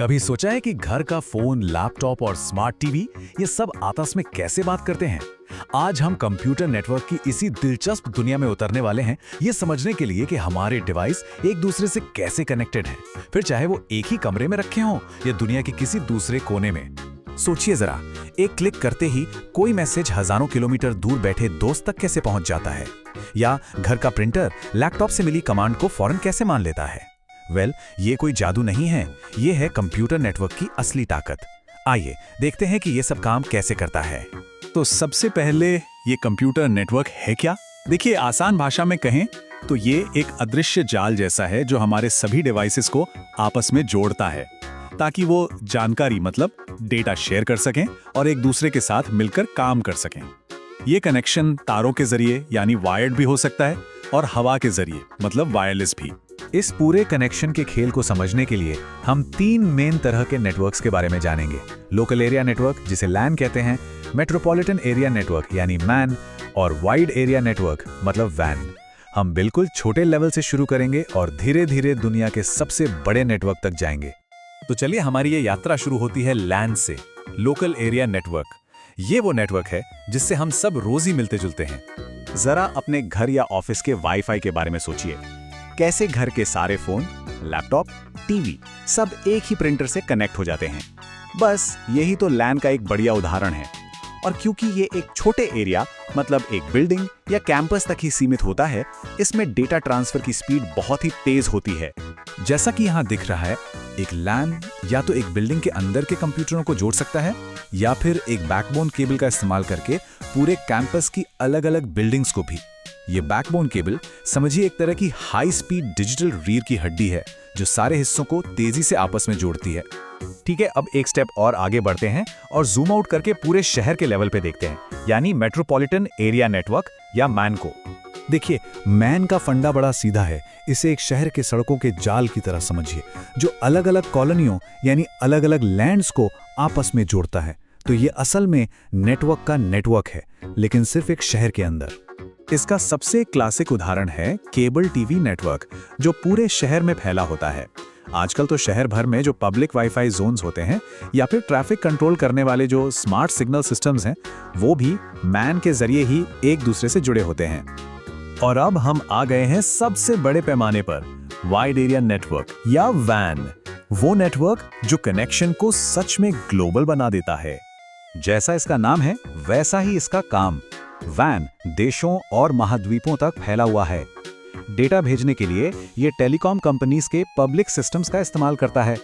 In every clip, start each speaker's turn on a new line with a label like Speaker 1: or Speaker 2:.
Speaker 1: कभी सोचा है कि घर का फोन, लैपटॉप और स्मार्ट टीवी ये सब आपस में कैसे बात करते हैं? आज हम कंप्यूटर नेटवर्क की इसी दिलचस्प दुनिया में उतरने वाले हैं, ये समझने के लिए कि हमारे डिवाइस एक दूसरे से कैसे कनेक्टेड हैं, फिर चाहे वो एक ही कमरे में रखे हों या दुनिया के किसी दूसरे कोने में। सोचिए जरा, एक क्लिक करते ही कोई मैसेज हजारों किलोमीटर दूर बैठे दोस्त तक कैसे पहुंच जाता है, या घर का प्रिंटर लैपटॉप से मिली कमांड को फौरन कैसे मान लेता है। ये कोई जादू नहीं है, ये है कंप्यूटर नेटवर्क की असली ताकत। आइए देखते हैं कि ये सब काम कैसे करता है।
Speaker 2: तो सबसे पहले ये कंप्यूटर नेटवर्क है क्या? देखिए, आसान भाषा में कहें तो ये एक अदृश्य जाल जैसा है जो हमारे सभी डिवाइसेस को आपस में जोड़ता है ताकि वो जानकारी मतलब डेटा शेयर कर सकें और एक दूसरे के साथ मिलकर काम कर सकें। ये कनेक्शन तारों के जरिए यानी वायर्ड भी हो सकता है और हवा के जरिए मतलब वायरलेस भी।
Speaker 1: इस पूरे कनेक्शन के खेल को समझने के लिए हम तीन मेन तरह के नेटवर्क्स के बारे में जानेंगे। लोकल एरिया नेटवर्क, जिसे लैन कहते हैं, मेट्रोपॉलिटन एरिया नेटवर्क यानी मैन, और वाइड एरिया नेटवर्क मतलब वैन। हम बिल्कुल छोटे लेवल से शुरू करेंगे और धीरे धीरे दुनिया के सबसे बड़े नेटवर्क तक जाएंगे। तो चलिए, हमारी ये यात्रा शुरू होती है लैन से, लोकल एरिया नेटवर्क। ये वो नेटवर्क है जिससे हम सब रोज ही मिलते जुलते हैं। जरा अपने घर या ऑफिस के वाईफाई के बारे में सोचिए। कैसे घर के सारे फोन, लैपटॉप, टीवी सब एक ही प्रिंटर से कनेक्ट हो जाते हैं। बस यही तो लैन का एक बढ़िया उदाहरण है। और क्योंकि ये एक छोटे एरिया मतलब एक बिल्डिंग या कैंपस तक ही सीमित होता है, इसमें डेटा ट्रांसफर की स्पीड बहुत ही तेज होती है। जैसा कि यहाँ दिख रहा है, एक लैन या तो एक बिल्डिंग के अंदर के कंप्यूटरों को जोड़ सकता है या फिर एक बैकबोन केबल का इस्तेमाल करके पूरे कैंपस की अलग-अलग बिल्डिंग्स को भी। ये बैकबोन केबल समझिए एक तरह की हाई स्पीड डिजिटल रीढ़ की हड्डी है जो सारे हिस्सों को तेजी से आपस में जोड़ती है। ठीक है, अब एक स्टेप और आगे बढ़ते हैं और जूम आउट करके पूरे शहर के लेवल पे देखते हैं, यानी मेट्रोपॉलिटन एरिया नेटवर्क या मैन को। देखिए, मैन का फंडा बड़ा सीधा है। इसे एक शहर के सड़कों के जाल की तरह समझिए जो अलग-अलग कॉलोनियों यानी अलग-अलग लैंड्स को आपस में जोड़ता है। तो ये असल में नेटवर्क का नेटवर्क है, लेकिन सिर्फ एक शहर के अंदर। इसका सबसे क्लासिक उदाहरण है केबल टीवी नेटवर्क, जो पूरे शहर में फैला होता है। आजकल तो शहर भर में जो पब्लिक वाईफाई जोन्स होते हैं या फिर ट्रैफिक कंट्रोल करने वाले जो स्मार्ट सिग्नल सिस्टम्स हैं, वो भी मैन के जरिए ही एक दूसरे से जुड़े होते हैं। और अब हम आ गए हैं सबसे बड़े पैमाने पर, वाइड एरिया नेटवर्क या वैन। वो नेटवर्क जो कनेक्शन को सच में ग्लोबल बना देता है। जैसा इसका नाम है वैसा ही इसका काम। वैन देशों और महाद्वीपों तक फैला हुआ है। डेटा भेजने के लिए ये टेलीकॉम कंपनीज के पब्लिक सिस्टम्स का इस्तेमाल करता है,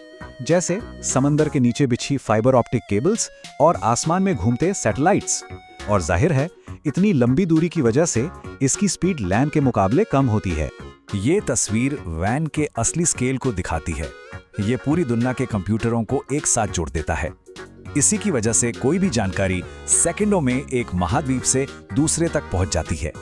Speaker 1: जैसे समंदर के नीचे बिछी फाइबर ऑप्टिक केबल्स और आसमान में घूमते सैटेलाइट्स। और जाहिर है, इतनी लंबी दूरी की वजह से इसकी स्पीड लैन के मुकाबले कम होती है। ये तस्वीर वैन के असली स्केल को दिखाती है। ये पूरी दुनिया के कंप्यूटरों को एक साथ जोड़ देता है। इसी की वजह से कोई भी जानकारी सेकंडों में एक महाद्वीप से दूसरे तक पहुंच जाती है।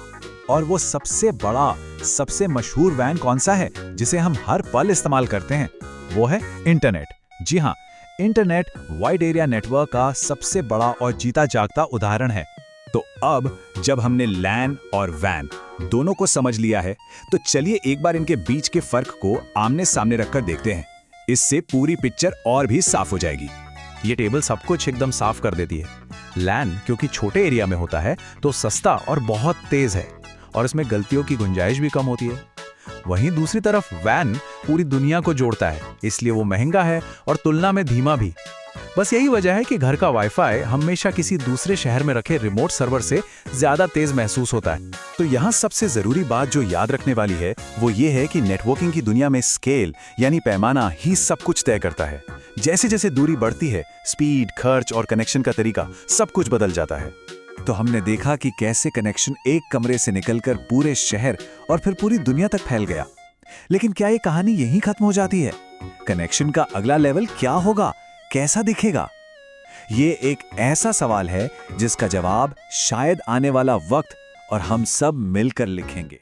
Speaker 1: और वो सबसे बड़ा, सबसे मशहूर वैन कौन सा है जिसे हम हर पल इस्तेमाल करते हैं? वो है इंटरनेट। जी हाँ, इंटरनेट वाइड एरिया नेटवर्क का सबसे बड़ा और जीता जागता उदाहरण है। तो अब जब हमने लैन और वैन दोनों को समझ लिया है, तो चलिए एक बार इनके बीच के फर्क को आमने सामने रखकर देखते हैं। इससे पूरी पिक्चर और भी साफ हो जाएगी। ये टेबल सब कुछ एकदम साफ कर देती है। लैन क्योंकि छोटे एरिया में होता है तो सस्ता और बहुत तेज है और इसमें गलतियों की गुंजाइश भी कम होती है। वहीं दूसरी तरफ वैन पूरी दुनिया को जोड़ता है, इसलिए वो महंगा है और तुलना में धीमा भी। बस यही वजह है कि घर का वाईफाई हमेशा किसी दूसरे शहर में रखे रिमोट सर्वर से ज्यादा तेज महसूस होता है। तो यहाँ सबसे जरूरी बात जो याद रखने वाली है वो ये है कि नेटवर्किंग की दुनिया में स्केल यानी पैमाना ही सब कुछ तय करता है। जैसे जैसे दूरी बढ़ती है, स्पीड, खर्च और कनेक्शन का तरीका सब कुछ बदल जाता है। तो हमने देखा कि कैसे कनेक्शन एक कमरे से निकलकर पूरे शहर और फिर पूरी दुनिया तक फैल गया। लेकिन क्या ये कहानी यहीं खत्म हो जाती है? कनेक्शन का अगला लेवल क्या होगा, कैसा दिखेगा? ये एक ऐसा सवाल है जिसका जवाब शायद आने वाला वक्त और हम सब मिलकर लिखेंगे।